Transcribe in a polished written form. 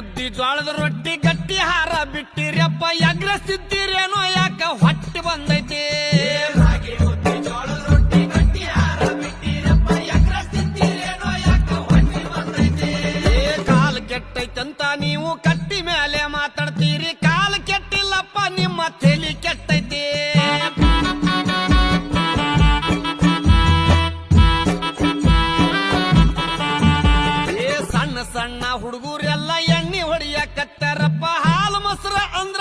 ಉದ್ದಿ ಜೋಳದ ರೊಟ್ಟಿ ಗಟ್ಟಿ ಹಾರ ಬಿಟ್ಟಿರಪ್ಪ ಎಗ್ರಸ್ತಿದ್ದೀರೇನೋ ಯಾಕ ಹೊಟ್ಟಿ ಬಂದೈತಿ ರಾಗಿ ಉದ್ದಿ ಜೋಳದ ರೊಟ್ಟಿ ಗಟ್ಟಿ ಹಾರ ಬಿಟ್ಟಿರಪ್ಪ ಎಗ್ರಸ್ತಿದ್ದೀರೇನೋ ಯಾಕ ಹೊಟ್ಟಿ ಬಂದೈತಿ ಕಾಲ್ ಕೆಟ್ಟೈತಂತ ನೀವು ಕಟ್ಟಿ ಮೇಲೆ ಮಾತಾಡ್ತೀರಿ ಕಾಲ್ ಕೆಟ್ಟಿಲ್ಲಪ್ಪ ನಿಮ್ಮ ತಲಿ ಕೆಟ್ಟೈತಿ ಸಣ್ಣ ಹುಡುಗರೆಲ್ಲ ಎಣ್ಣೆ ಹೊಡಿಯಕತ್ತಾರಪ್ಪ ಹಾಲು ಮೊಸರ ಅಂದ್ರ